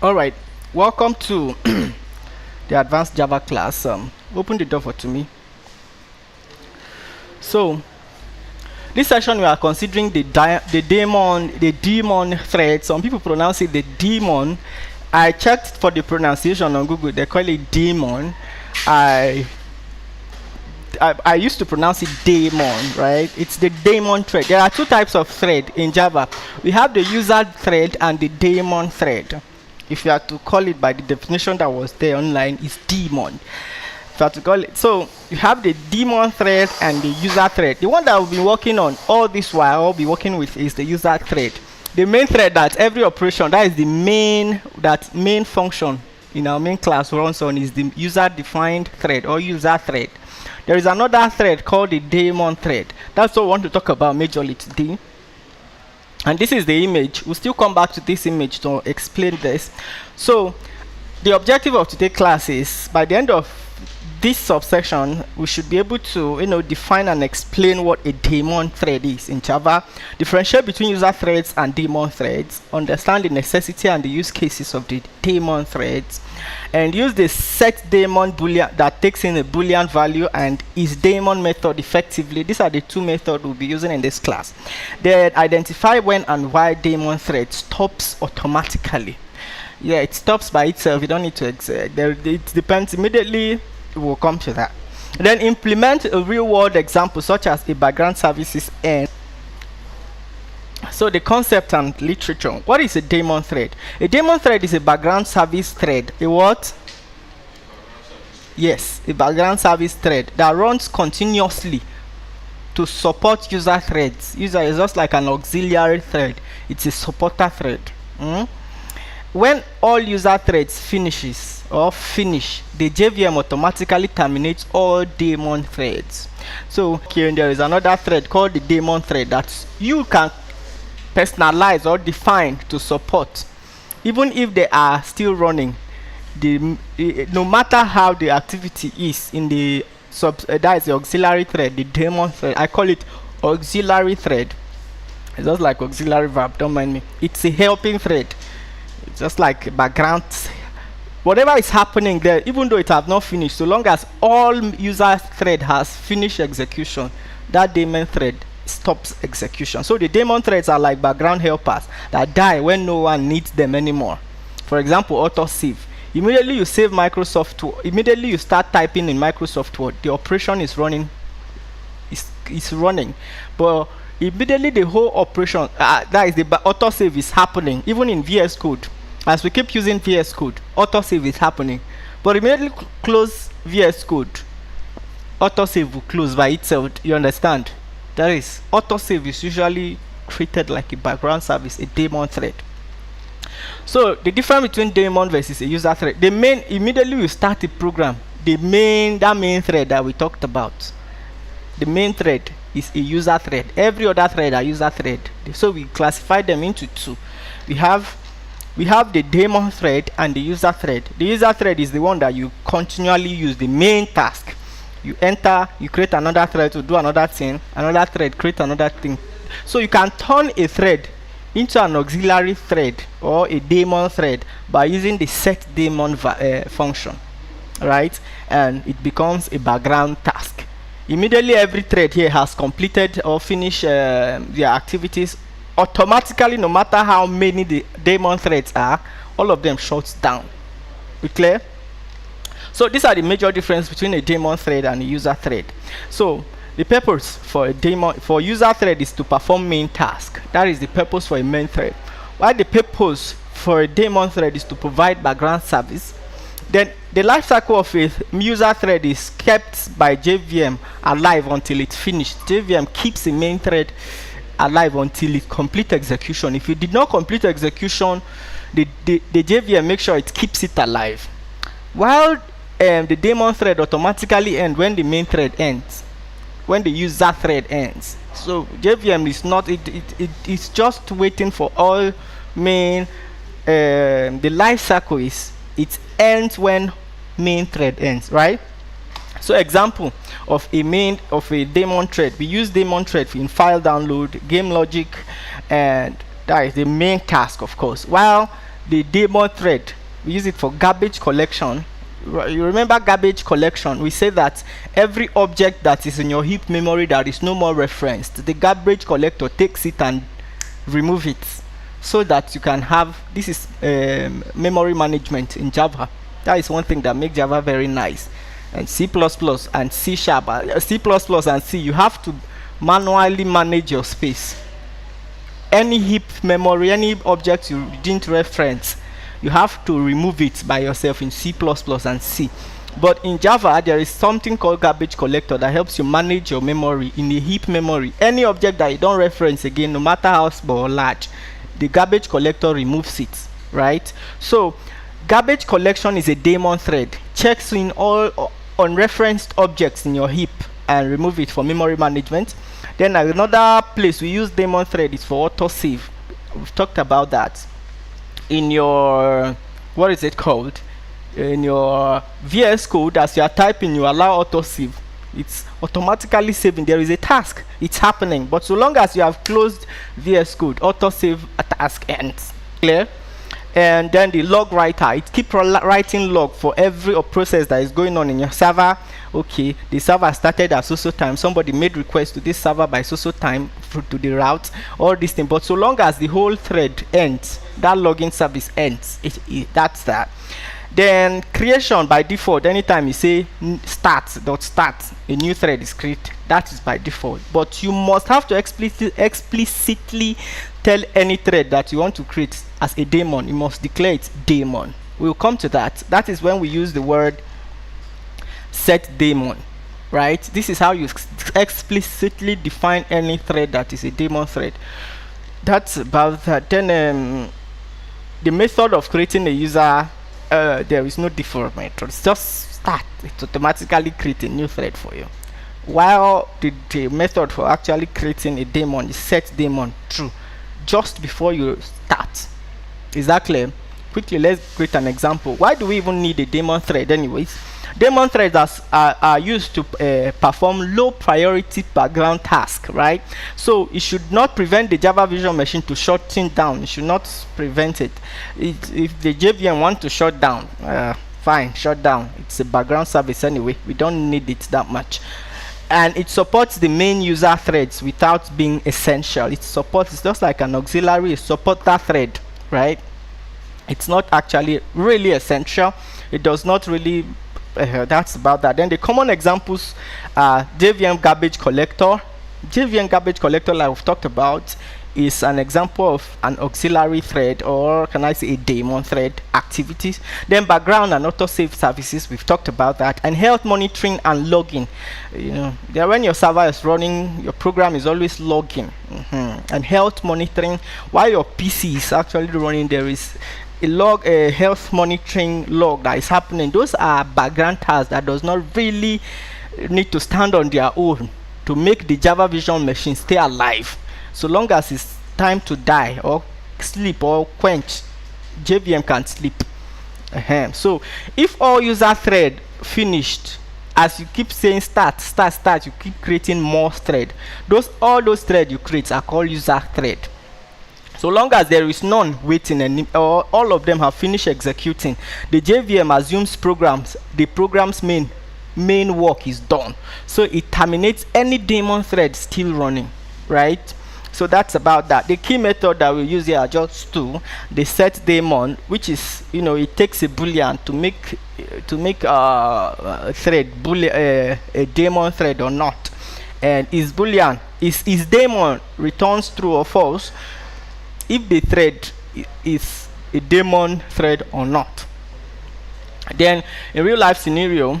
All right, welcome to the advanced Java class. Open the door to me. So, this session we are considering the Daemon thread. Some people pronounce it the Daemon. I checked for the pronunciation on Google. They call it Daemon. I used to pronounce it Daemon, right? It's the Daemon thread. There are two types of thread in Java. We have the user thread and the Daemon thread. If you have to call it by the definition that was there online, it's Daemon. If you have to call it, so you have the Daemon thread and the user thread. The one that we'll be working on all this while, I'll be working with is the user thread. The main thread that every operation, that is the main function in our main class runs on, is the user-defined thread or user thread. There is another thread called the Daemon thread. That's what we want to talk about majorly today. And this is the image. We'll still come back to this image to explain this. So the objective of today's class is, by the end of this subsection, we should be able to define and explain what a Daemon thread is in Java, differentiate between user threads and Daemon threads, understand the necessity and the use cases of the Daemon threads, and use the setDaemon boolean that takes in a boolean value and isDaemon method effectively. These are the two methods we'll be using in this class. Then identify when and why Daemon thread stops automatically. Yeah, it stops by itself. You don't need to it depends immediately. We'll come to that. Then implement a real-world example such as a background services end. So the concept and literature. What is a Daemon thread? A Daemon thread is a background service thread. A what? Yes, a background service thread that runs continuously to support user threads. User is just like an auxiliary thread. It's a supporter thread. When all user threads finish, the JVM automatically terminates all Daemon threads. So here there is another thread called the Daemon thread that you can personalize or define to support, even if they are still running. No matter how the activity is in the that is the auxiliary thread, the Daemon thread. I call it auxiliary thread. It's just like auxiliary verb. Don't mind me. It's a helping thread. It's just like background. Whatever is happening there, even though it have not finished, so long as all user thread has finished execution, that Daemon thread stops execution. So the Daemon threads are like background helpers that die when no one needs them anymore. For example, autosave. Immediately you save Microsoft Word, immediately you start typing in Microsoft Word, the operation is running. Is running, but immediately the whole operation, that is the autosave, is happening. Even in VS Code, as we keep using VS Code, autosave is happening. But immediately close VS Code, autosave will close by itself. You understand? That is, autosave is usually treated like a background service, a Daemon thread. So the difference between Daemon versus a user thread, the main, immediately we start the program, that main thread that we talked about, the main thread is a user thread. Every other thread are user thread. So we classify them into two. We have the Daemon thread and the user thread. The user thread is the one that you continually use, the main task. You enter, you create another thread to do another thing, another thread, create another thing. So you can turn a thread into an auxiliary thread or a Daemon thread by using the setDaemon function, right? And it becomes a background task. Immediately every thread here has completed or finished their activities, automatically, no matter how many the Daemon threads are, all of them shuts down. We clear? So these are the major difference between a Daemon thread and a user thread. So the purpose for a user thread is to perform main task. That is the purpose for a main thread. While the purpose for a Daemon thread is to provide background service. Then the lifecycle of a user thread is kept by JVM alive until it's finished. JVM keeps the main thread alive until it completes execution. If it did not complete execution, the JVM makes sure it keeps it alive. While the Daemon thread automatically ends when the main thread ends, when the user thread ends. So JVM is not, it's just waiting for all main. The life cycle is, it ends when main thread ends, right? So example of a Daemon thread, we use Daemon thread in file download, game logic, and that is the main task, of course. While the Daemon thread. We use it for garbage collection. You remember garbage collection? We say that every object that is in your heap memory that is no more referenced, the garbage collector takes it and remove it, so that you can have, this is memory management in Java. That is one thing that makes Java very nice. And C++ and C#, C++ and C, you have to manually manage your space. Any heap memory, any object you didn't reference, you have to remove it by yourself in C++ and C. But in Java, there is something called garbage collector that helps you manage your memory in the heap memory. Any object that you don't reference again, no matter how small or large, the garbage collector removes it, right? So garbage collection is a daemon thread. Checks in all unreferenced objects in your heap and remove it for memory management. Then another place we use daemon thread is for autosave. We've talked about that. In your, what is it called? In your VS Code, as you are typing, you allow autosave. It's automatically saving. There is a task, it's happening, but so long as you have closed VS Code, autosave a task ends. Clear? And then the log writer, it keeps writing log for every process that is going on in your server. Okay, the server started at so time, somebody made request to this server by so time to the route, all this thing. But so long as the whole thread ends, that login service ends, that's that. Then creation, by default, anytime you say start, a new thread is created. That is by default. But you must have to explicitly tell any thread that you want to create as a daemon. You must declare it daemon. We'll come to that. That is when we use the word setDaemon, right? This is how you explicitly define any thread that is a daemon thread. That's about that. Then the method of creating a user, there is no default method. It's just start. It automatically creates a new thread for you. While the method for actually creating a daemon is setDaemon true just before you start. Is that clear? Quickly, let's create an example. Why do we even need a daemon thread anyways? Daemon threads are used to perform low priority background tasks, right? So it should not prevent the Java Virtual Machine to shutting down. It should not prevent it. If the JVM want to shut down, fine, shut down. It's a background service anyway. We don't need it that much. And it supports the main user threads without being essential. It's just like an auxiliary, supporter thread, right? It's not actually really essential. It does not really that's about that. Then the common examples are JVM garbage collector. JVM garbage collector, like we've talked about, is an example of an auxiliary thread, or can I say a daemon thread activities. Then background and autosave services, we've talked about that. And health monitoring and logging. You know, when your server is running, your program is always logging. And health monitoring, while your PC is actually running, there is a health monitoring log that is happening. Those are background tasks that does not really need to stand on their own to make the Java Virtual Machine stay alive. So long as it's time to die or sleep or quench, JVM can sleep. So if all user thread finished, as you keep saying start, you keep creating more thread. All those threads you create are called user thread. So long as there is none waiting or all of them have finished executing, the JVM assumes the program's main work is done. So it terminates any daemon thread still running, right? So that's about that. The key method that we use here are just two. The setDaemon, which is, it takes a boolean to make a thread a daemon thread or not. And is boolean is daemon returns true or false if the thread is a daemon thread or not. Then in real life scenario,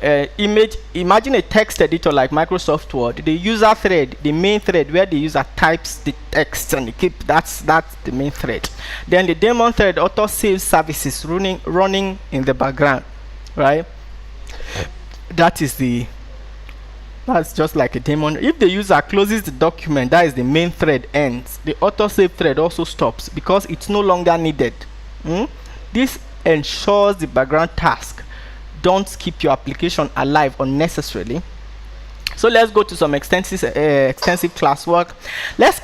imagine a text editor like Microsoft Word. The user thread, the main thread where the user types the text and that's the main thread. Then the daemon thread auto saves services running in the background, right? That's just like a daemon. If the user closes the document, that is the main thread ends. The autosave thread also stops because it's no longer needed. This ensures the background task don't keep your application alive unnecessarily. So let's go to some extensive class work. Let's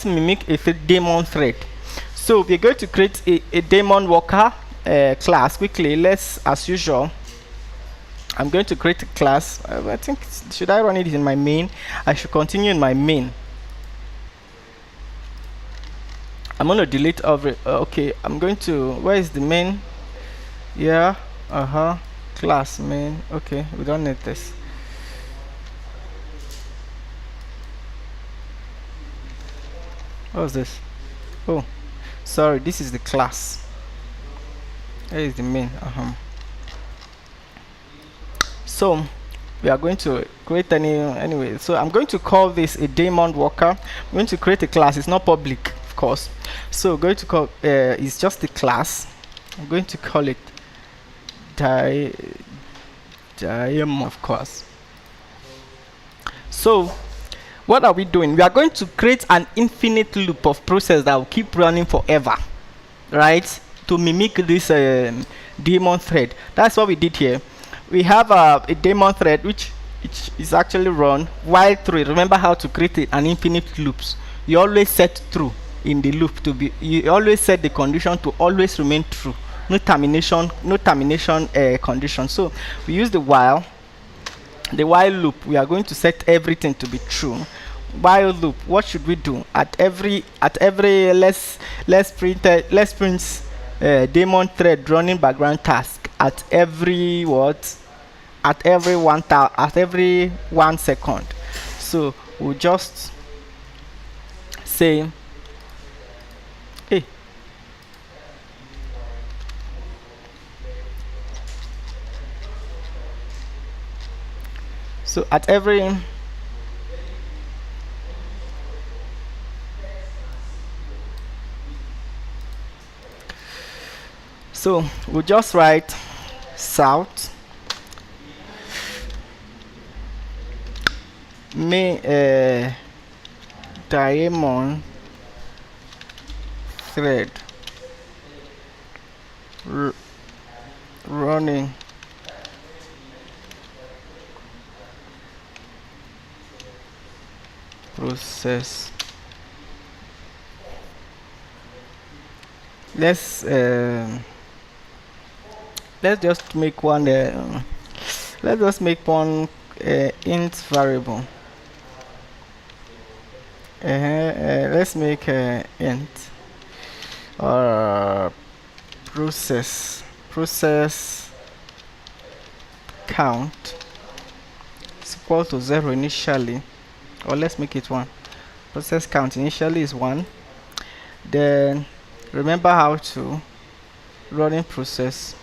mimic a daemon thread. So we're going to create a daemon worker class quickly. Let's, as usual, I'm going to create a class. I think, should I run it in my main? I should continue in my main. I'm going to delete every okay, I'm going to, where is the main? Yeah, class main. Okay, we don't need this. What's this? Oh, sorry, this is the class. Where is the main? So we are going to create anyway. So I'm going to call this a daemon worker. I'm going to create a class. It's not public, of course. So going to call it's just the class. I'm going to call it Daemon, of course. So what are we doing? We are going to create an infinite loop of process that will keep running forever, right? To mimic this daemon thread. That's what we did here. We have a daemon thread which is actually run while true. Remember how to create an infinite loops. You always set true in the loop to be. You always set the condition to always remain true. No termination condition. So we use the while loop. We are going to set everything to be true. While loop, what should we do? At every let's print daemon thread running background task at every at every 1 second. So we'll just say hey, so at every so we'll just write south daemon thread running process. Let's just make one let's just make one int variable. Let's make int process count is equal to 0 initially, or let's make it 1. Process count initially is 1. Then remember how to running process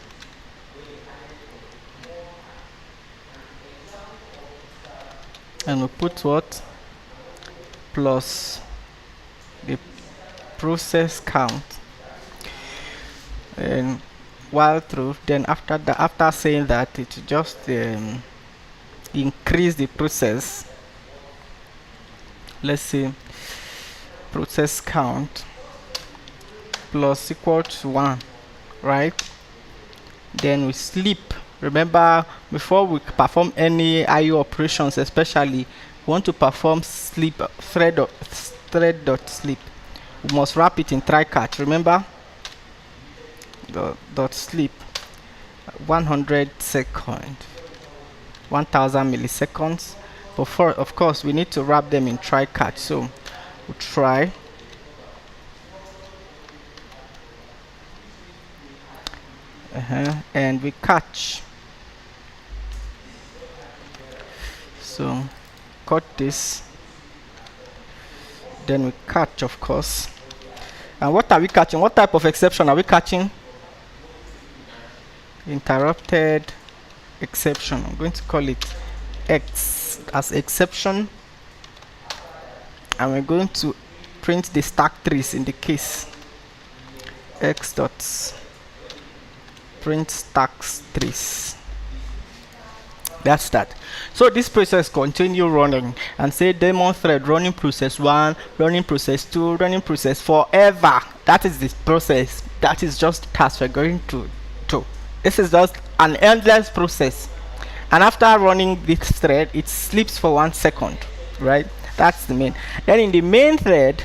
and we put what plus the process count and while true. Then after saying that, it just increase the process. Let's see, process count plus equal to 1, right? Then we sleep. Remember, before we perform any IO operations, especially we want to perform sleep thread.sleep. We must wrap it in try catch. Remember, dot sleep 100 seconds, 1000 milliseconds. But of course, we need to wrap them in try catch. So we'll try. And we catch. So cut this, then we catch, of course. And what are we catching? What type of exception are we catching? Interrupted exception. I'm going to call it X as exception, and we're going to print the stack trace in the case X dot print stacks trace. That's that. So this process continue running and say daemon thread running process 1, running process 2, running process forever. That is this process. That is just the task we're going to do. This is just an endless process. And after running this thread, it sleeps for 1 second, right? That's the main. Then in the main thread,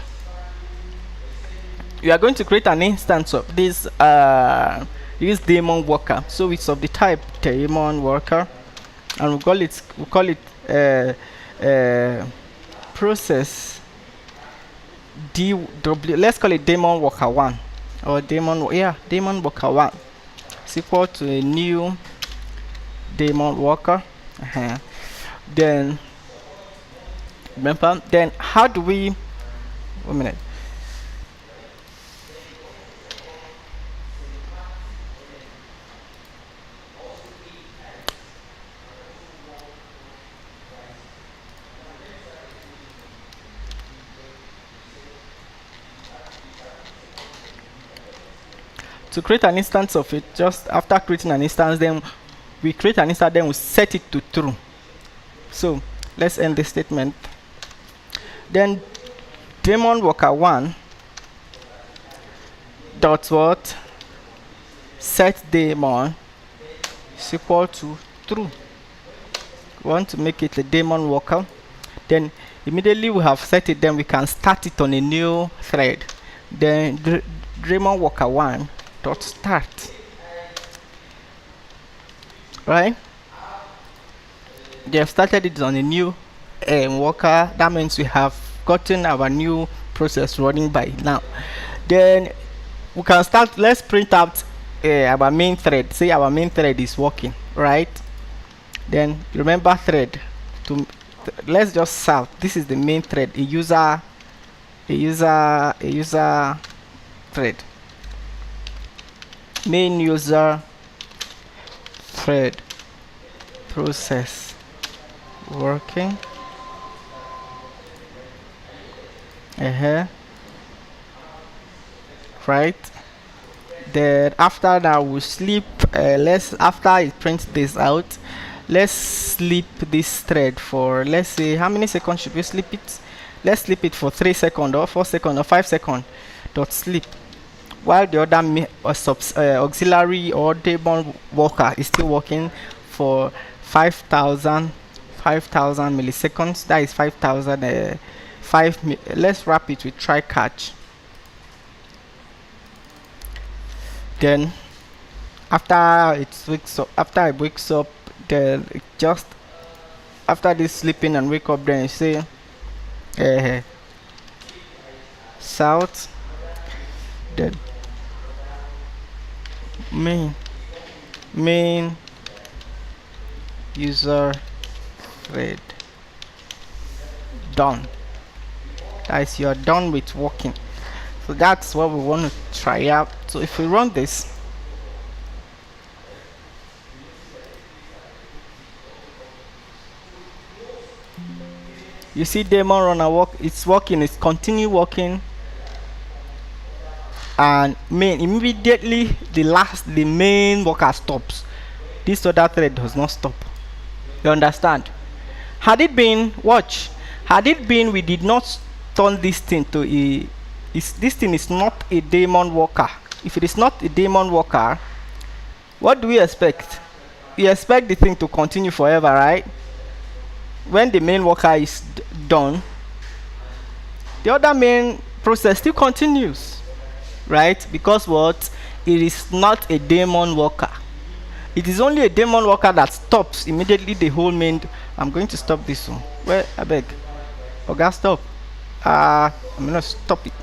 we are going to create an instance of this daemon worker. So it's of the type daemon worker, and we call it process DW. Let's call it daemon worker 1, or daemon worker 1 is equal to a new daemon worker. Then remember, then how do we 1 minute. To create an instance of it, just after creating an instance, then we create an instance, then we set it to true. So let's end this statement. Then daemon worker 1 dot what setDaemon is equal to true. We want to make it a daemon worker. Then immediately we have set it, then we can start it on a new thread. Then daemon worker 1 dot start, right? They have started it on a new worker. That means we have gotten our new process running by now. Then we can start. Let's print out our main thread. Say our main thread is working, right? Then remember thread to let's just serve. This is the main thread, a user thread, main user thread process working. Right. Then after that we'll sleep. After it prints this out, let's sleep this thread for, let's say, how many seconds should we sleep it? Let's sleep it for 3 seconds or 4 seconds or 5 seconds dot sleep, while the other auxiliary or daemon worker is still working for 5,000 milliseconds. That is 5,000 let's wrap it with try catch. Then after it wakes up, then just after this sleeping and wake up, then you say south, then main user thread done. That is, you're done with working. So that's what we want to try out. So if we run this, you see daemon runner work. It's working. It's continue working, and immediately the main worker stops. This other thread does not stop. You understand? Had it been we did not turn this thing to this thing is not a daemon worker. If it is not a daemon worker, what do we expect? We expect the thing to continue forever, right? When the main worker is done, the other main process still continues, right? Because what? It is not a daemon worker. It is only a daemon worker that stops immediately the whole main. I'm going to stop this one. Well, I beg. Okay, stop. I'm gonna stop it.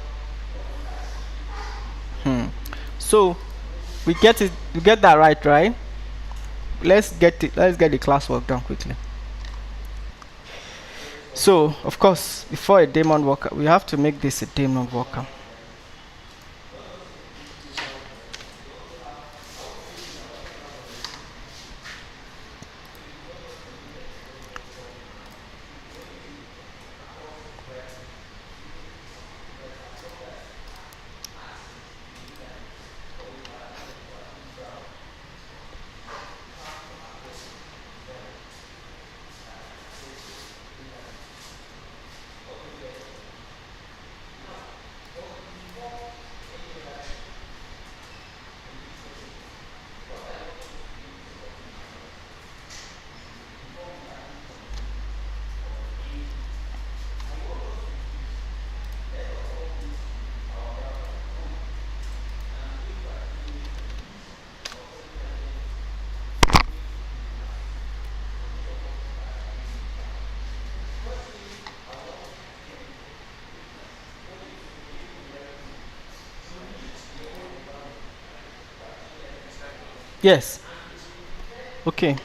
So we get that right? Let's get the classwork done quickly. So of course, before a daemon worker, we have to make this a daemon worker. Yes. Okay.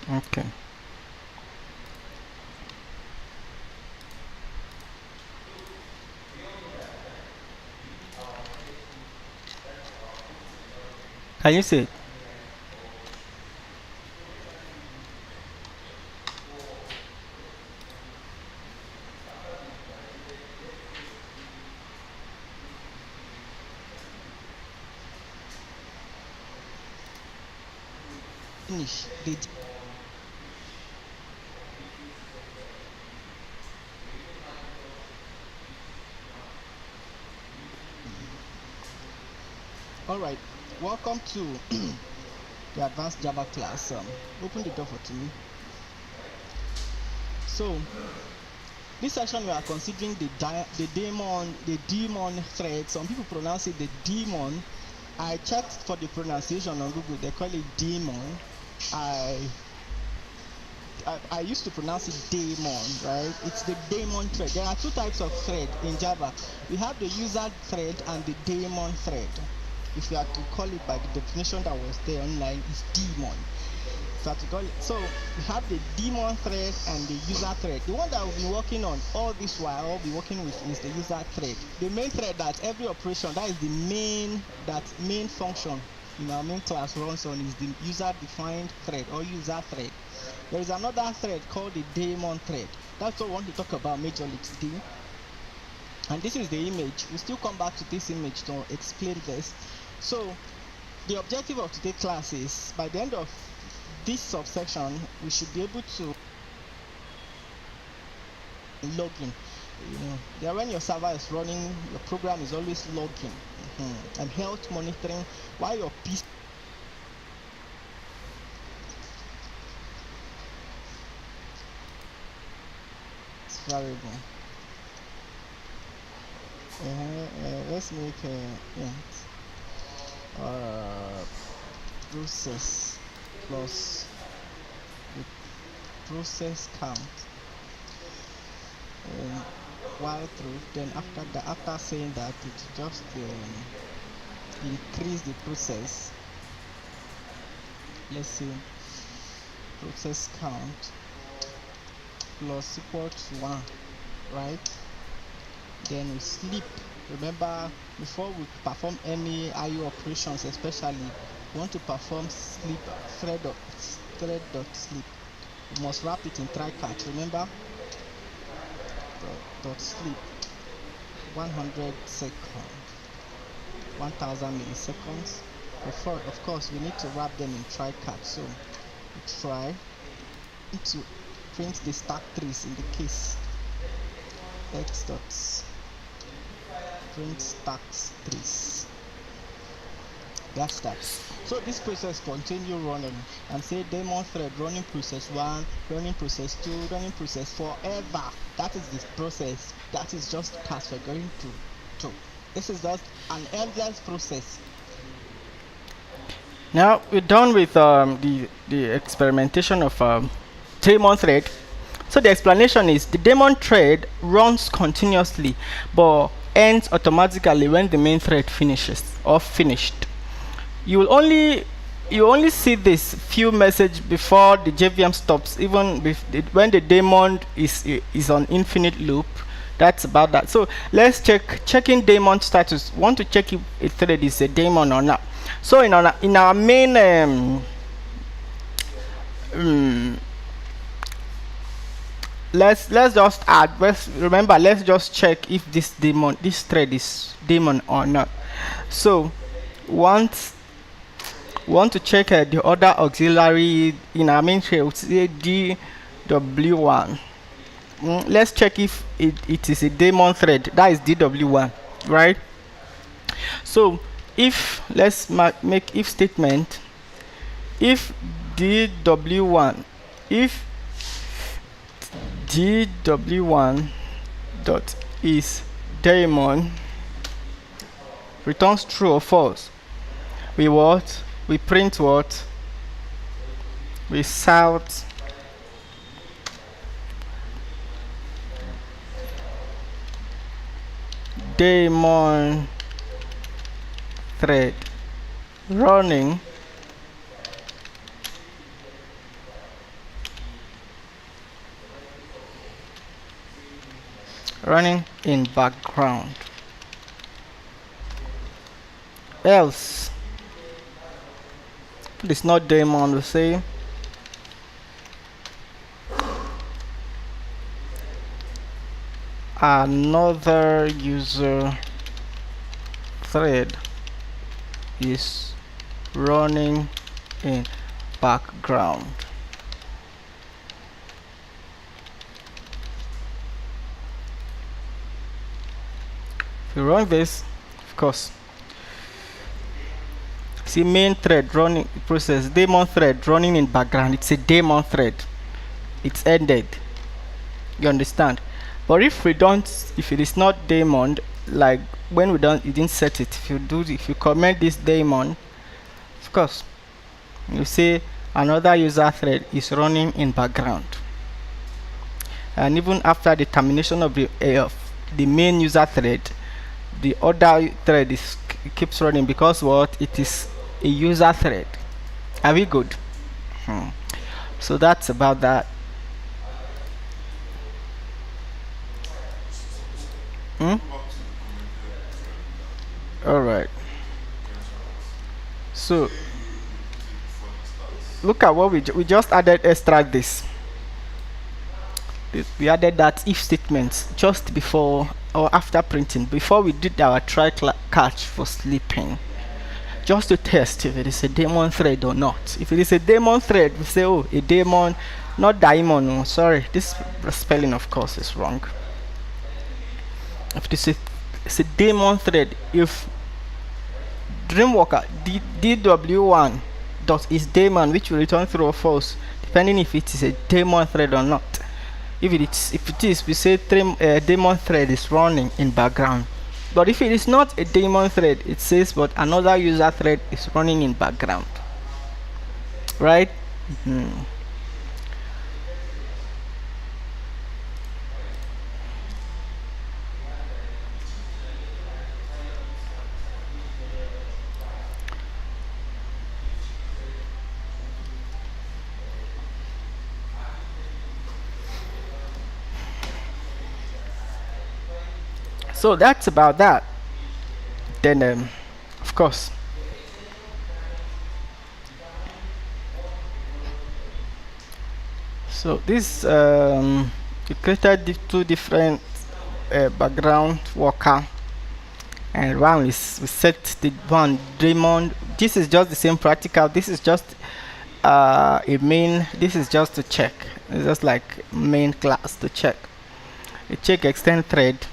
Okay. Can you see it? Finish. Did all right. Welcome to the advanced Java class. Open the door for me. So this session we are considering the daemon thread. Some people pronounce it the demon. I checked for the pronunciation on Google. They call it demon. I used to pronounce it daemon, right? It's the daemon thread. There are two types of thread in Java. We have the user thread and the daemon thread. If you have to call it by the definition that was there online, it's daemon. So, so we have the daemon thread and the user thread. The one that we've been working on all this while, I'll be working with, is the user thread. The main thread that every operation, that is the main function in our main class runs on, is the user defined thread or user thread. There is another thread called the daemon thread. That's what we want to talk about majorly today. And this is the image. We'll still come back to this image to explain this. So the objective of today's class is, by the end of this subsection, we should be able to log in. There, when your server is running, your program is always logging, and health monitoring while your PC is variable. Let's make int process plus the process count while through. Then after saying that, it just increase the process. Let's see, process count plus equal to 1, right? Then we sleep. Remember, before we perform any IO operations, especially we want to perform sleep thread.sleep. We must wrap it in try-catch. Remember, dot sleep 100 seconds, 1000 milliseconds. Before, of course, we need to wrap them in try-catch. So we try to print the stack trace in the case x dots print stacks trace. That's that. So this process continue running, and say daemon thread running process 1, running process 2, running process forever. That is this process. That is just task we're going to. This is just an endless process. Now we're done with the experimentation of daemon thread. So the explanation is, the daemon thread runs continuously but ends automatically when the main thread finishes or finished. You only see this few message before the JVM stops, even when the daemon is on infinite loop. That's about that. So let's checking daemon status. Want to check if a thread is a daemon or not. So in our main let's just add. Let's just check if this thread is daemon or not. So want to check the other auxiliary in our main thread, say dw1. let's check if it is a daemon thread. That is DW1, right? So if let's make if statement, if DW1, if DW1 dot is daemon returns true or false, we what? We print what? We shout daemon thread running in background. Else it's not daemon, we say another user thread is running in background. If you run this, of course, see main thread running process, daemon thread running in background, it's a daemon thread, it's ended, you understand? But if we don't, if it is not daemon, like when we don't, you didn't set it, if you comment this daemon, of course you say another user thread is running in background, and even after the termination of the main user thread, the other thread keeps running, because what? It is a user thread. Are we good? So that's about that. All right, so look at what we just added. Extract this. We added that if statement just before or after printing, before we did our try catch for sleeping, just to test if it is a daemon thread or not. If it is a daemon thread, we say, oh, a daemon, not daemon. Oh, sorry, this spelling of course is wrong. If this is a daemon thread, if Dreamwalker DW1 dot is daemon, which will return true or false depending if it is a daemon thread or not. If it is, we say daemon thread is running in background. But if it is not a daemon thread, it says but another user thread is running in background, right? So that's about that. Then of course, so this we created two different background worker, and one is we set the one daemon. This is just the same practical. This is just a main. This is just to check. It's just like main class to check. We check extend thread.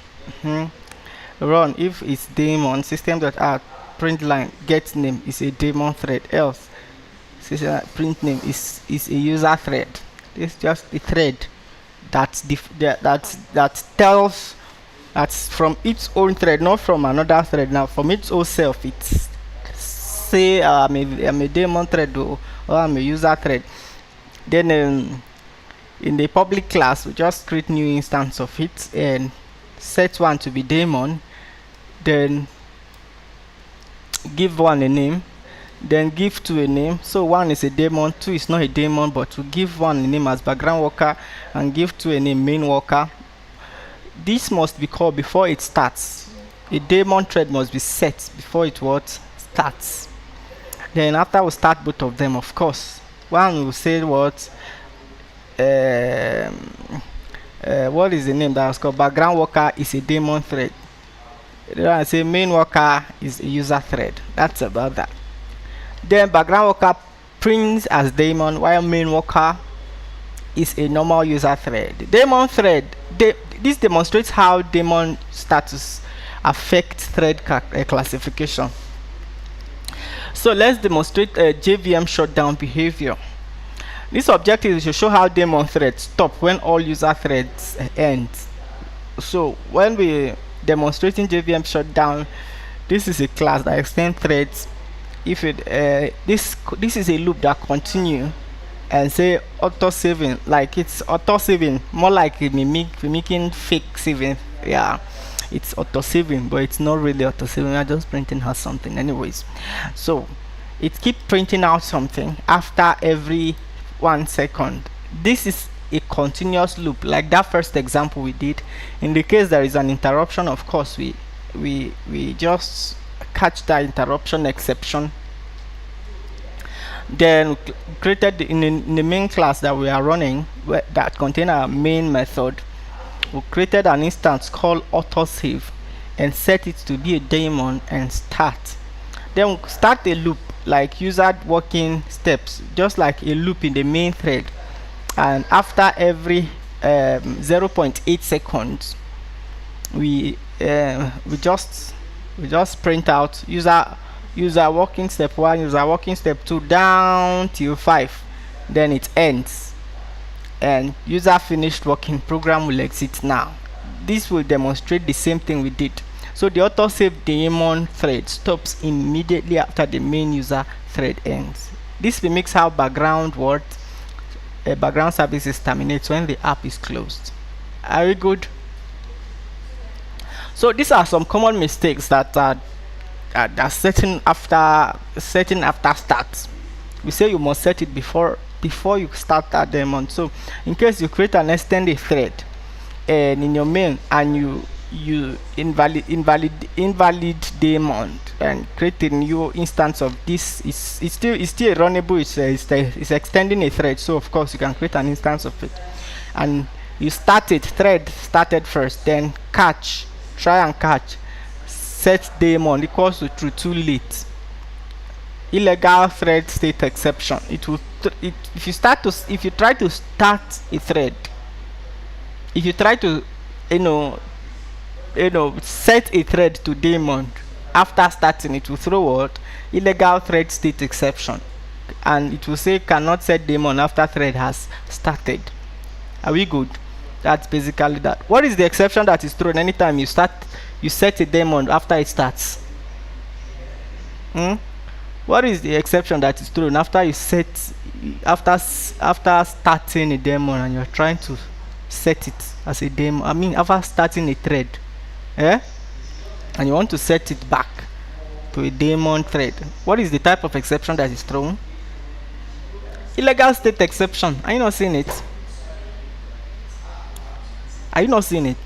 Run if it's daemon system.out print line get name is a daemon thread, else print name is a user thread. It's just a thread that tells that's from its own thread, not from another thread. Now from its own self, it's say I'm a daemon thread or I'm a user thread. Then in the public class we just create new instance of it and set one to be daemon, then give one a name, then give two a name. So one is a daemon, two is not a daemon, but we give one a name as background worker and give two a name main worker. This must be called before it starts. A daemon thread must be set before it starts. Then after we start both of them, of course, one will say what is the name that was called background worker is a daemon thread. Then I say main worker is a user thread. That's about that. Then background worker prints as daemon, while main worker is a normal user thread. Daemon thread, this demonstrates how daemon status affects thread classification. So let's demonstrate JVM shutdown behavior. This objective is to show how daemon threads stop when all user threads end. So when we demonstrating JVM shutdown, this is a class that extends threads. If it this is a loop that continue and say auto saving, like it's auto saving, more like mimicking fake saving. Yeah, it's auto saving, but it's not really auto saving. I'm just printing out something anyways. So it keep printing out something after every 1 second. This is a continuous loop, like that first example we did. In the case there is an interruption, of course we just catch that interruption exception. Then created in the main class that we are running, that contain our main method, we created an instance called autosave and set it to be a daemon and start. Then we start a loop like user working steps, just like a loop in the main thread, and after every 0.8 seconds we just print out user working step 1, user working step 2 down till 5, then it ends and user finished working, program will exit. Now this will demonstrate the same thing we did. So the autosave daemon thread stops immediately after the main user thread ends. This mimics how background services terminates when the app is closed. Are we good? So these are some common mistakes that are setting after start. We say you must set it before you start that daemon. So in case you create an extended thread and in your main and you invalid daemon and create a new instance of this, it's still runnable. It's extending a thread, so of course you can create an instance of it, and you thread started first, then try and catch setDaemon equals to true, too late. IllegalThreadStateException. If you try to start a thread, if you try to set a thread to daemon after starting, it will throw what? IllegalThreadStateException, and it will say cannot set daemon after thread has started. Are we good? That's basically that. What is the exception that is thrown anytime you set a daemon after it starts? What is the exception that is thrown after after starting a daemon and you're trying to set it as a daemon? I mean, after starting a thread, and you want to set it back to a daemon thread. What is the type of exception that is thrown? Illegal state exception. Are you not seeing it? Are you not seeing it?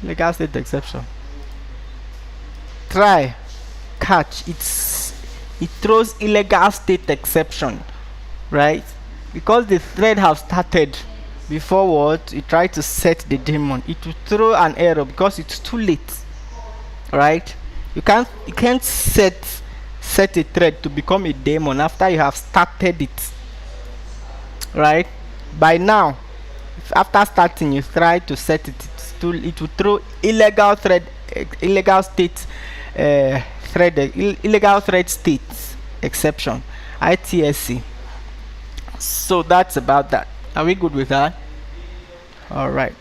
Legal state exception. Try, catch. It throws illegal state exception, right? Because the thread has started before what you try to set the daemon, it will throw an error because it's too late, right? You can't set a thread to become a daemon after you have started it, right? By now, if after starting you try to set it, it will throw illegal thread state exception, ITSC. So that's about that. Are we good with that? All right.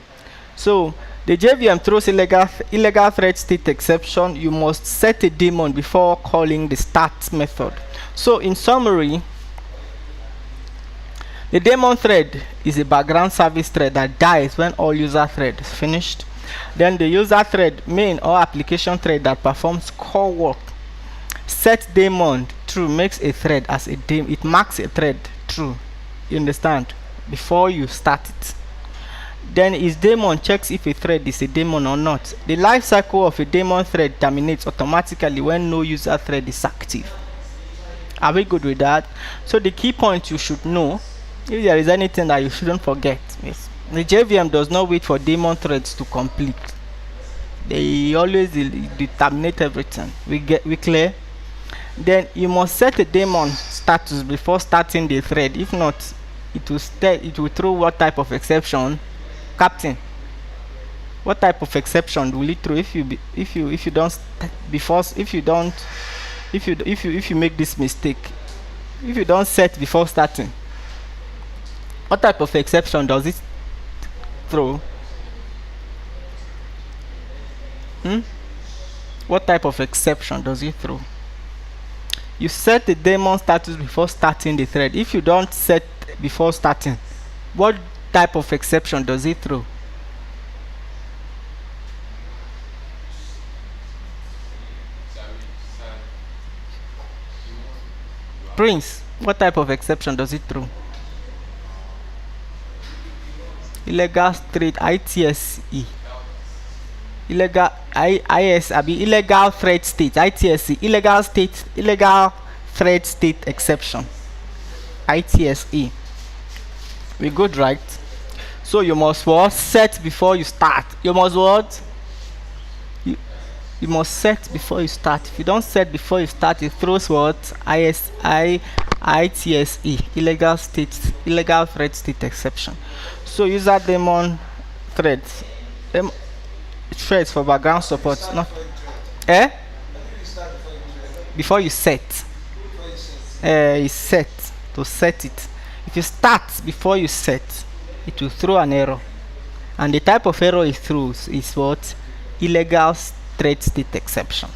So the JVM throws illegal thread state exception. You must set a daemon before calling the start method. So in summary, the daemon thread is a background service thread that dies when all user thread is finished. Then the user thread, main or application thread that performs core work. setDaemon true makes a thread as a daemon. It marks a thread true. You understand? Before you start it. Then isDaemon checks if a thread is a daemon or not. The life cycle of a daemon thread terminates automatically when no user thread is active. Are we good with that? So the key point you should know, if there is anything that you shouldn't forget, is the JVM does not wait for daemon threads to complete. They always terminate everything. We clear? then you must set a daemon status before starting the thread. If not, it will throw what type of exception? Captain, what type of exception will it throw if you don't before if you make this mistake, if you don't set before starting? What type of exception does it throw? What type of exception does it throw? You set the daemon status before starting the thread. If you don't set before starting, what type of exception does it throw? Prince, what type of exception does it throw? Illegal thread ITSE. Illegal illegal thread state ITSE. Illegal thread state exception ITSE. We good, right? So you must what? Set before you start. You must what? You must set before you start. If you don't set before you start, it throws what? ITSE, illegal thread state exception. So user daemon threads, threads for background support. No, before you set. You set to set it. If you start before you set, it will throw an error, and the type of error it throws is what? Illegal thread state exception.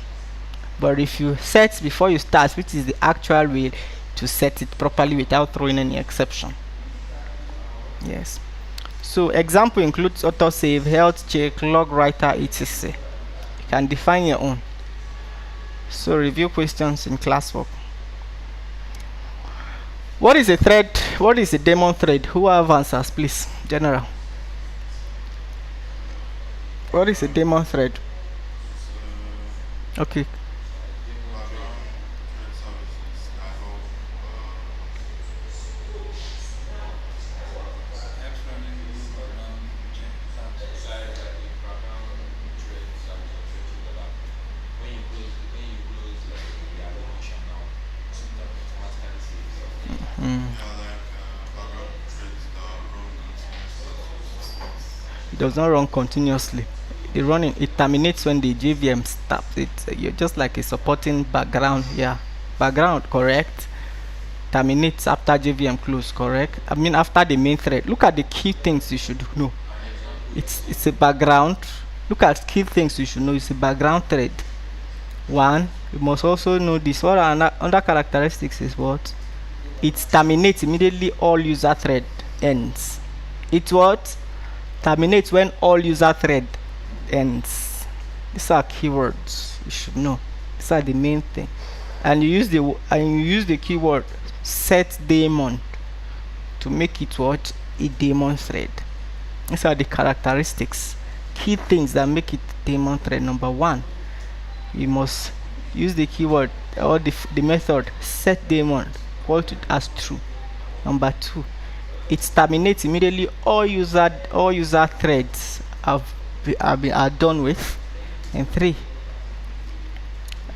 But if you set before you start, which is the actual way to set it properly without throwing any exception. Yes. So example includes autosave, health check, log writer, etc. You can define your own. So review questions in classwork. What is a thread? What is a daemon thread? Who have answers, please? General. What is a daemon thread? Okay. It does not run continuously. It terminates when the JVM stops. You're just like a supporting background. Yeah, background, correct. Terminates after JVM close, correct. I mean after the main thread. Look at the key things you should know. It's a background. Look at key things you should know. It's a background thread. One, you must also know this. What are under characteristics is what? It terminates immediately all user thread ends. It what? Terminates when all user thread ends. These are keywords you should know. These are the main thing. And you use the keyword setDaemon to make it what? A daemon thread. These are the characteristics, key things that make it daemon thread. Number one, you must use the keyword or the method setDaemon equal as true. Number two, it terminates immediately all user threads are done with. And three,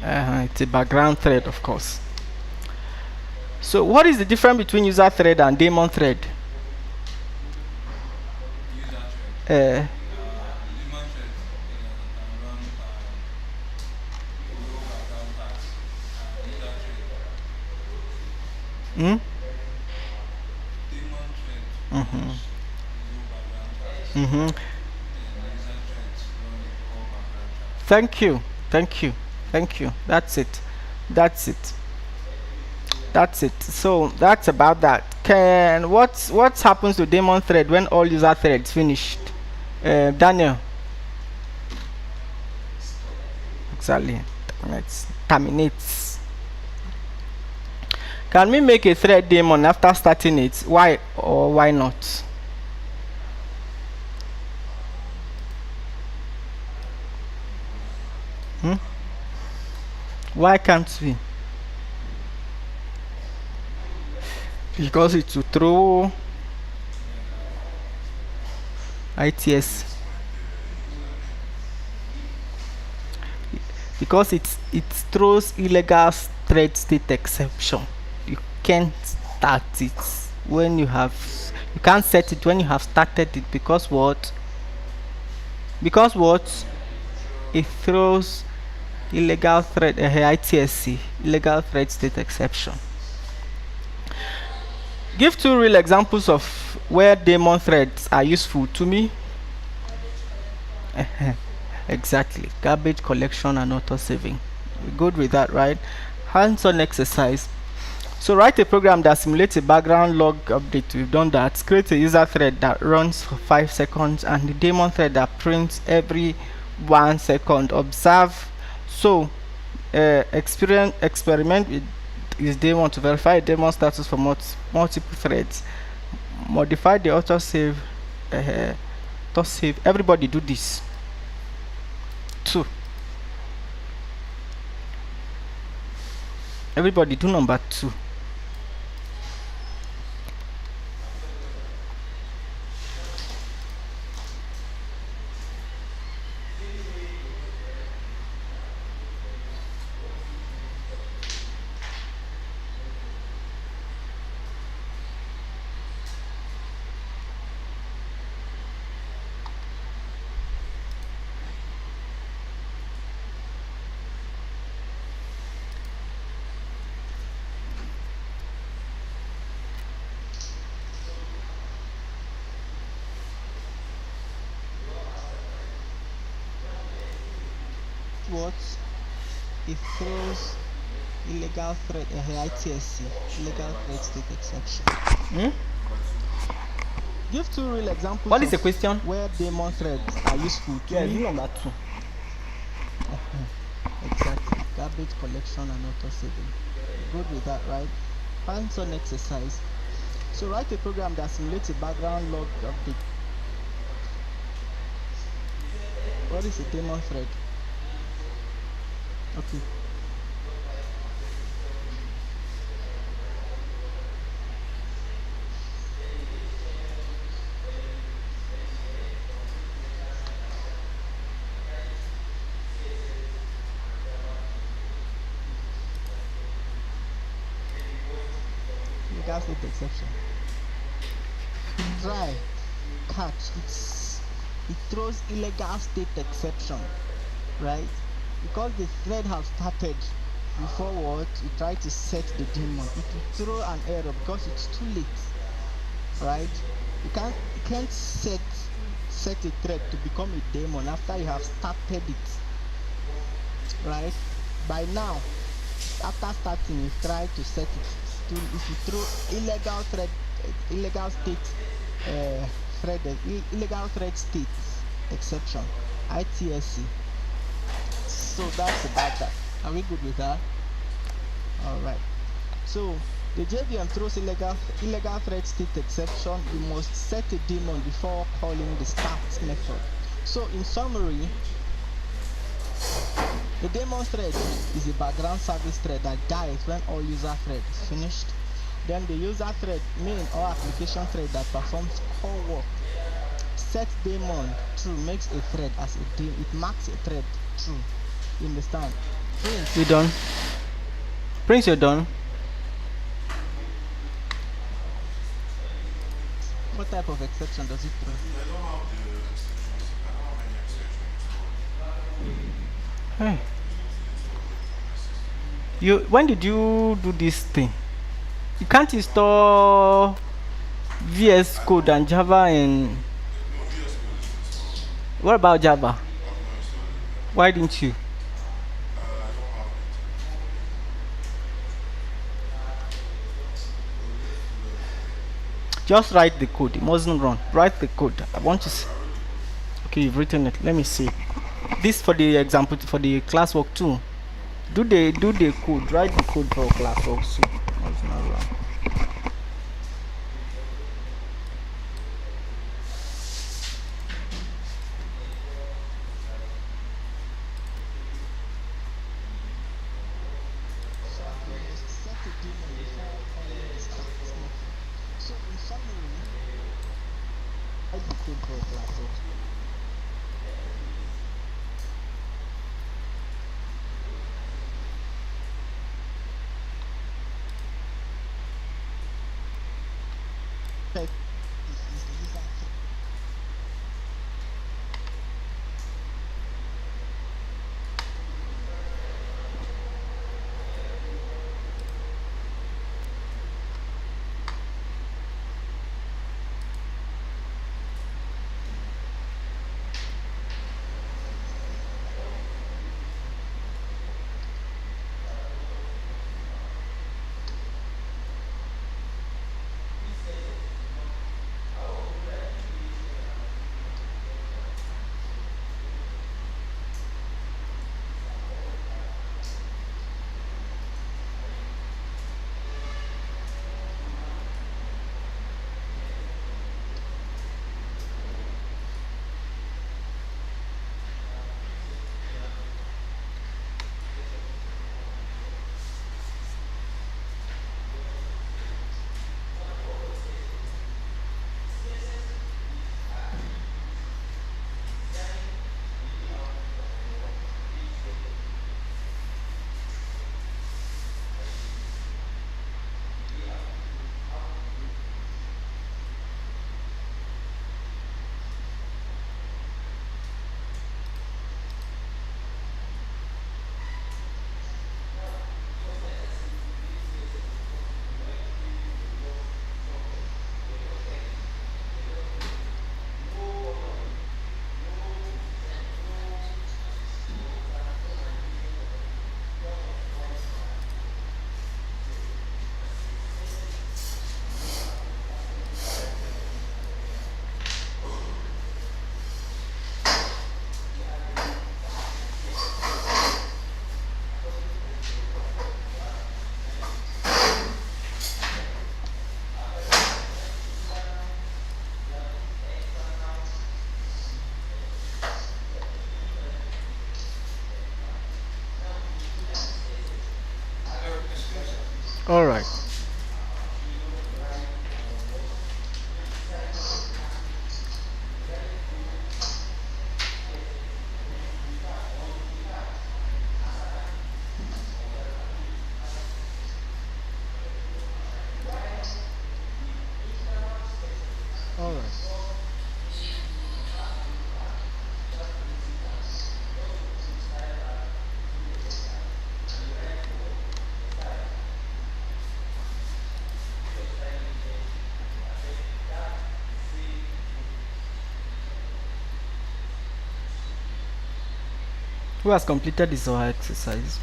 it's a background thread, of course. So what is the difference between user thread and daemon thread? Thank you. That's it. So that's about that. What happens to daemon thread when all user threads finished? Daniel. Exactly. Terminates. Can we make a thread daemon after starting it? Why or why not? Why can't we? Because it's to throw ITS. Because it throws illegal thread state exception. You can't start it when you have, you can't set it when you have started it, because what? Because what? It throws illegal thread, ITSC, illegal thread state exception. Give 2 real examples of where daemon threads are useful to me. Exactly, garbage collection and auto saving. We're good with that, right? Hands-on exercise. So write a program that simulates a background log update. We've done that. Create a user thread that runs for 5 seconds and the daemon thread that prints every 1 second. Observe. So experiment with isDaemon to verify daemon status for multiple threads. Modify the auto save. Everybody do this. 2. Everybody do number 2. What? It throws illegal thread, ITSC, illegal thread state exception. Give 2 real examples. What is the question? Where daemon threads are useful to Yeah, me. number 2. Exactly. Garbage collection and auto saving. Good with that, right? Hands-on exercise. So write a program that simulates a background log update. What is a daemon thread? Okay. Illegal state exception. Try, catch. It throws illegal state exception, right? Because the thread has started before what you try to set the daemon, it will throw an error because it's too late, right? You can't set a thread to become a daemon after you have started it, right? By now, after starting, you try to set it. If you throw illegal thread state exception, ITSC. So that's about that. Are we good with that? All right. So the JVM throws illegal thread state exception. You must set a daemon before calling the start method. So in summary, the daemon thread is a background service thread that dies when all user thread is finished. Then the user thread, main or application thread that performs core work. setDaemon true makes a thread as a daemon. It marks a thread true. You understand? Prince. You done? Prince, you're done? What type of exception does it throw? Hey. When did you do this thing? You can't install VS Code and Java in. What about Java? Why didn't you? Just write the code. It mustn't run. Write the code. I want to see. Okay, you've written it. Let me see. This for the example, for the classwork too. Do the code. Write the code for classwork too. Must not run. first is the user thread. All right. All right. Who has completed this or exercise?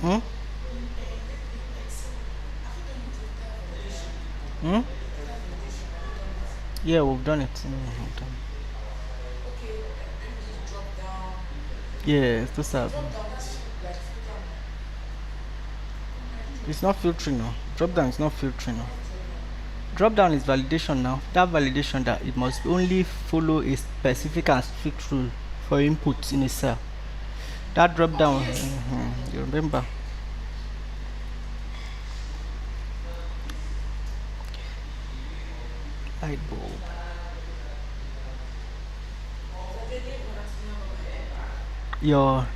Hmm? Hmm? Yeah, we've done it. We've done. Yeah, those are. It's not filtering now. Drop down is not filtering now. Drop down is validation now. That validation that it must only follow a specific and strict rule for input in a cell. That drop down, you remember? Light bulb. Your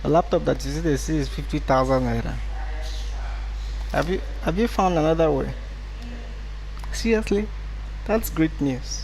a laptop that you see they see is 50,000 naira. Have you found another way? Seriously, that's great news.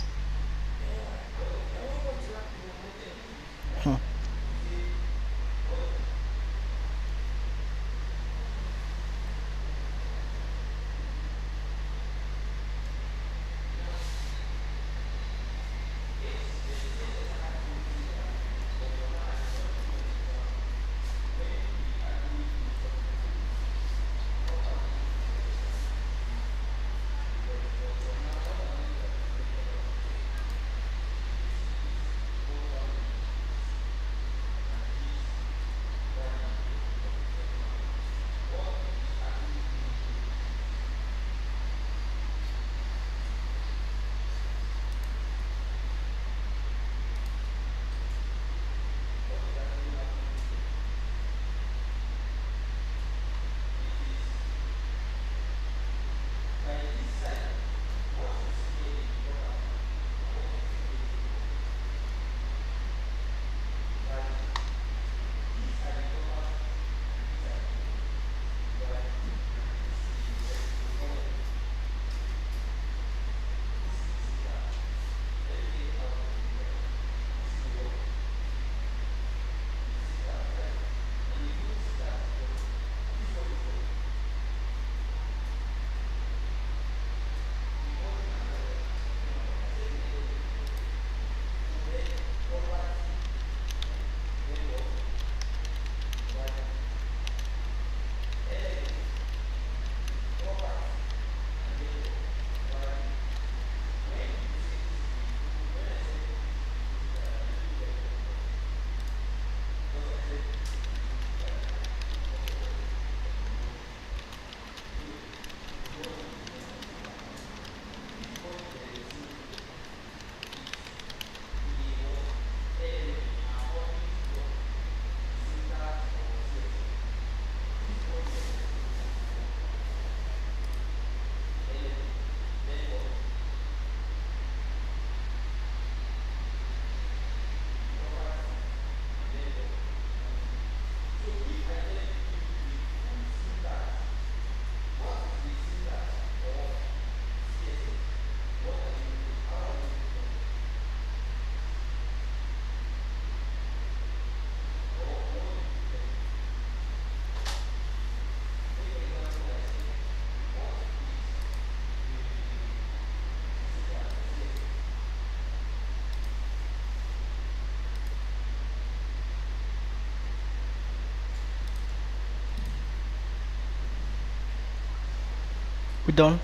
We done.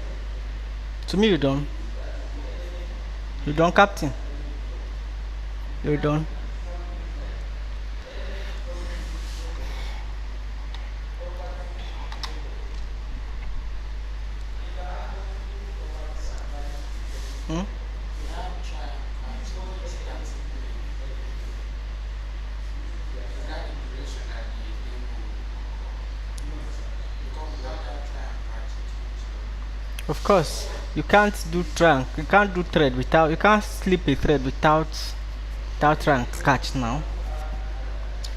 To me, you done. You done, Captain. You're done. Hmm? Of course, you can't do trunk. You can't do thread without. You can't slip a thread without try and catch now.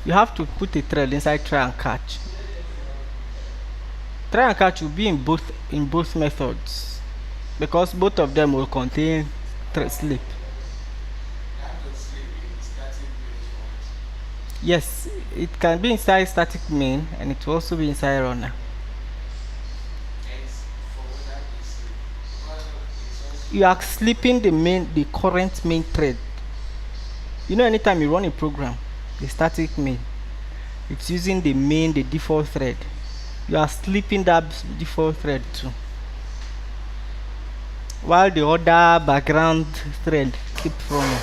You have to put a thread inside try and catch. Try and catch will be in both methods because both of them will contain thread slip. Yes, it can be inside static main and it will also be inside runner. You are slipping the current main thread. You know, anytime you run a program, the static main, it's using the default thread. You are slipping that default thread too, while the other background thread keeps running.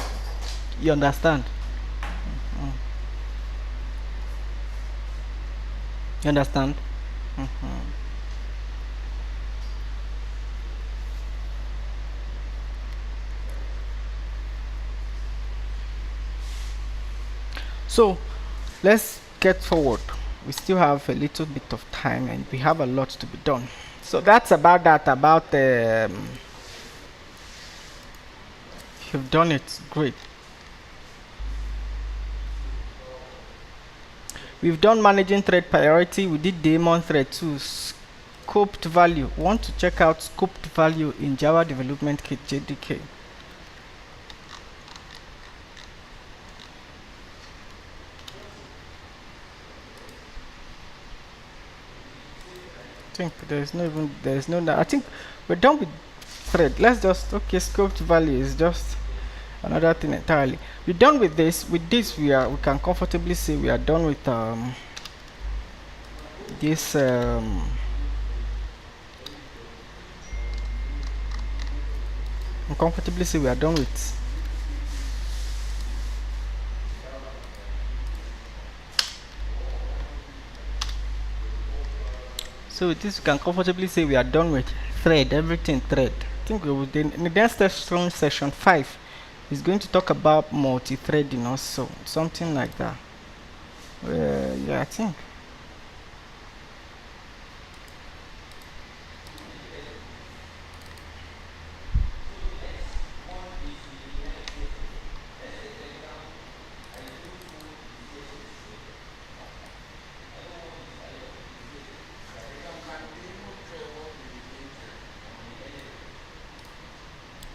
You understand? You understand? So let's get forward. We still have a little bit of time and we have a lot to be done. So that's about that. You've done it. Great. We've done managing thread priority. We did Daemon thread 2. Scoped value. Want to check out scoped value in Java Development Kit JDK. I think I think we're done with thread. Let's just scoped value is just another thing entirely. We're done with this. With this we can comfortably say we are done with this comfortably say we are done with so with this we can comfortably say we are done with thread, everything thread. I think we will then in the next session 5 is going to talk about multi-threading also, something like that. Yeah, I think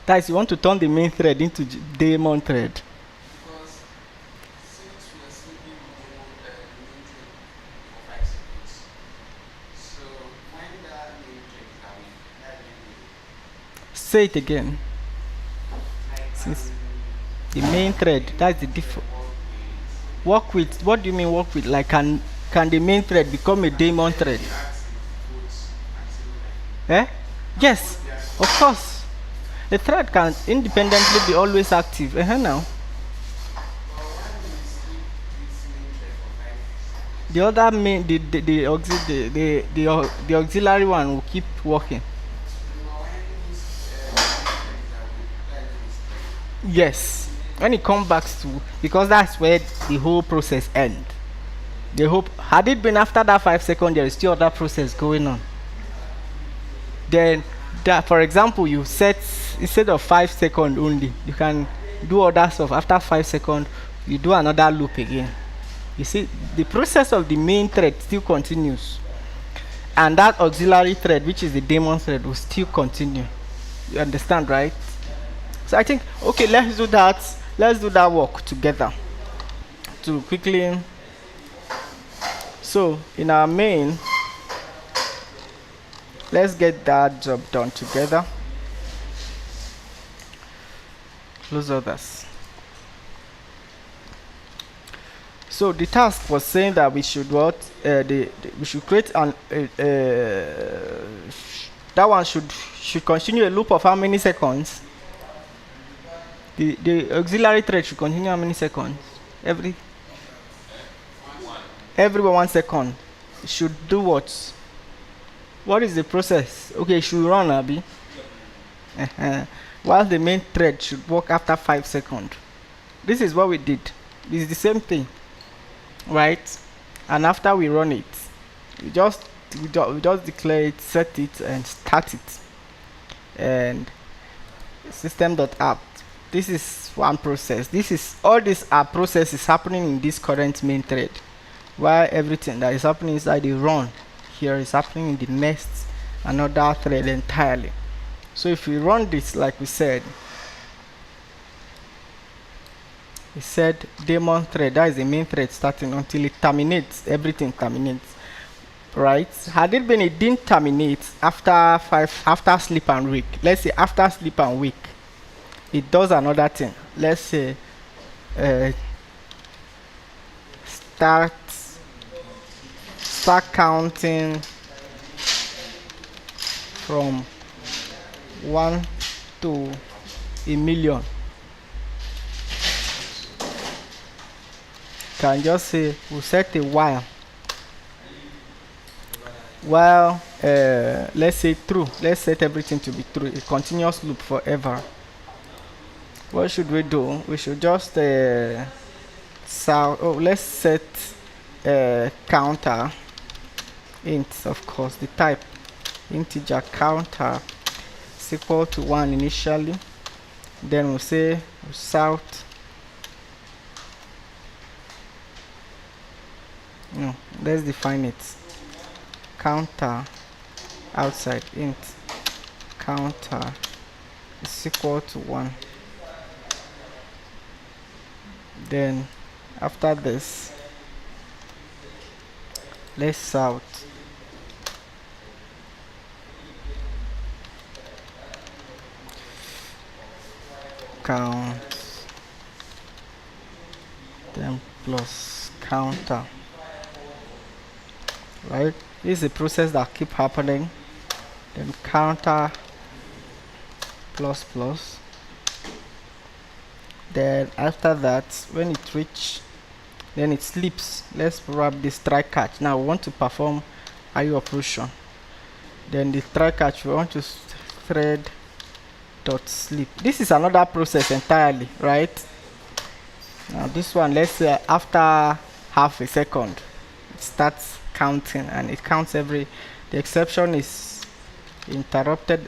guys, you want to turn the main thread into Daemon thread. Say it again. Since the main thread, that's the default. Work with, what do you mean work with? Like can the main thread become a Daemon thread? Eh? Yes, of course. The thread can independently be always active. Now. The other main, the auxiliary one will keep working. Yes, when it comes back to, because that's where the whole process ends. Had it been after that 5 seconds, there is still other process going on. Then that, for example, you set instead of 5 seconds only, you can do other stuff. After 5 seconds, you do another loop again. You see, the process of the main thread still continues, and that auxiliary thread, which is the Daemon thread, will still continue. You understand, right? So I think, okay, let's do that work together to quickly. So in our main, let's get that job done together. Close others. So the task was saying that we should we should create that that one should continue a loop of how many seconds? The auxiliary thread should continue how many seconds? Every 1 second. It should do what? What is the process? Okay, it should run, Abby. While the main thread should work after 5 seconds. This is what we did. It's the same thing, right? And after we run it, we just declare it, set it, and start it. And system.app. This is one process. This is all these are processes happening in this current main thread, while everything that is happening inside the run here is happening in the next another thread entirely. So if we run this like we said Daemon thread, that is the main thread starting until it terminates, everything terminates, right? Had it been it didn't terminate after sleep and wake, let's say after sleep and wake, it does another thing. Let's say start counting from 1 to a million. Can just say we'll set a while let's say true. Let's set everything to be true, a continuous loop forever. What should we do? We should just let's set counter int, of course, the type integer counter is equal to 1 initially, then we'll say result, no, let's define it, counter outside int counter is equal to 1. Then after this, let's out count then plus counter, right? This is a process that keep happening. Then counter plus plus. Then after that, when it reach, then it sleeps. Let's grab this try catch. Now we want to perform IO operation. Then the try catch, we want to thread dot sleep. This is another process entirely, right? Now this one, let's say after half a second, it starts counting and it counts the exception is interrupted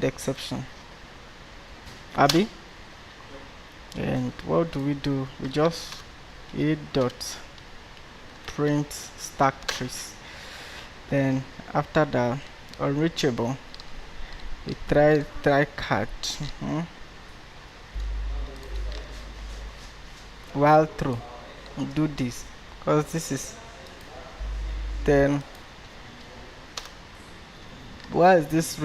exception, Abby. And what do? We just dot print stack trace. Then after the unreachable, we try catch while true. We do this because this is, then why is this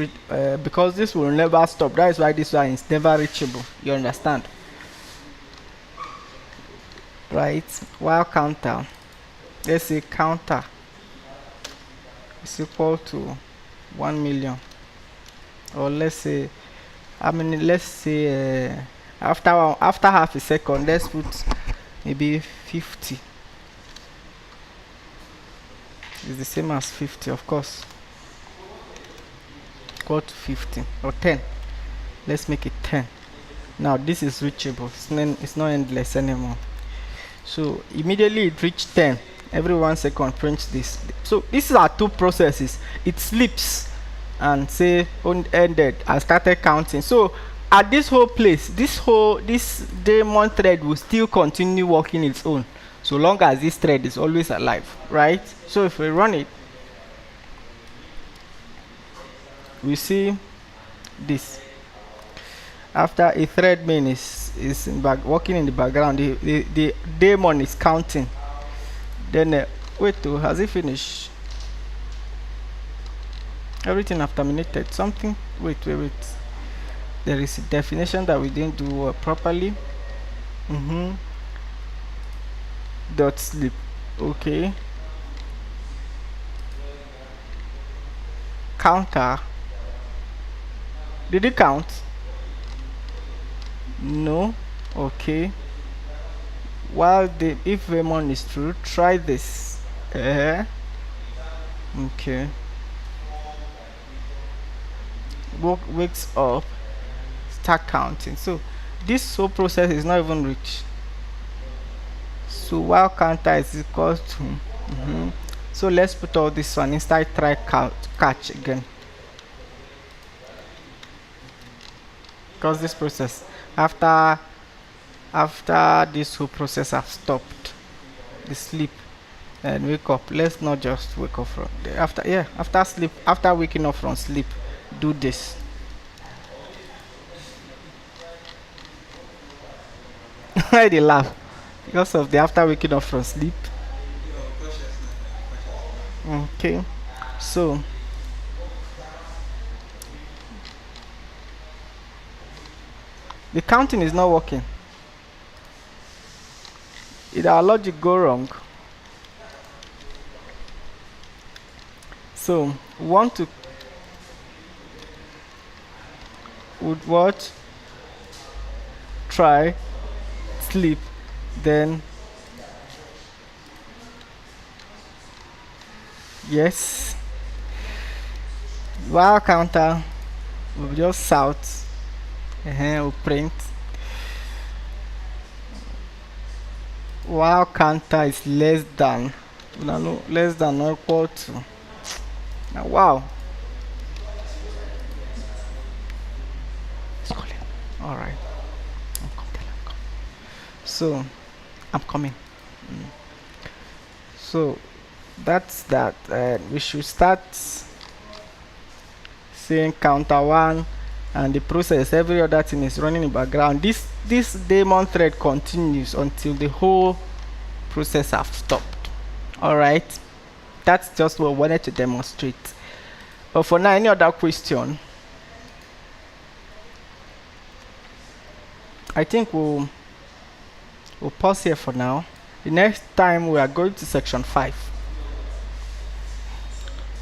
because this will never stop. That is why this one is never reachable. You understand, right? While counter, let's say counter is equal to 1 million, or let's say after half a second, let's put maybe 50. It's the same as 50, of course, equal to 50 or 10. Let's make it 10. Now this is reachable. It's not endless anymore. So immediately it reached 10. Every 1 second prints this. So these are two processes. It sleeps and say ended and started counting. So at this whole place, this Daemon thread will still continue working its own, so long as this thread is always alive, right? So if we run it, we see this. After a thread main is working in the background, the Daemon is counting. Then wait, has it finished? Everything have terminated. Something. Wait. There is a definition that we didn't do properly. Dot sleep. Okay. counter. Did it count? No. Okay. While the if Daemon is true, try this. Okay. Wakes up, start counting. So this whole process is not even reached. So while counter is equal to so let's put all this one inside try catch again, because this process after this whole process have stopped the sleep and wake up. Let's not just wake up from the after sleep, after waking up from sleep, do this. Why they laugh? Because of the after waking up from sleep. Okay, so the counting is not working. Did our logic go wrong? So want to would what try sleep, then yes, while counter will just shout we'll print while counter is less than less than or equal to. Now wow, it's calling. All right, so I'm coming. So that's that. We should start saying counter 1, and the process, every other thing is running in the background. This daemon thread continues until the whole process have stopped. All right, that's just what we wanted to demonstrate. But for now, any other question? I think we'll pause here for now. The next time we are going to section 5.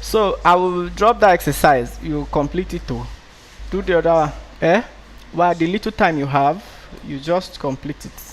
So I will drop that exercise. You complete it too. Do the other one. While the little time you have, you just complete it.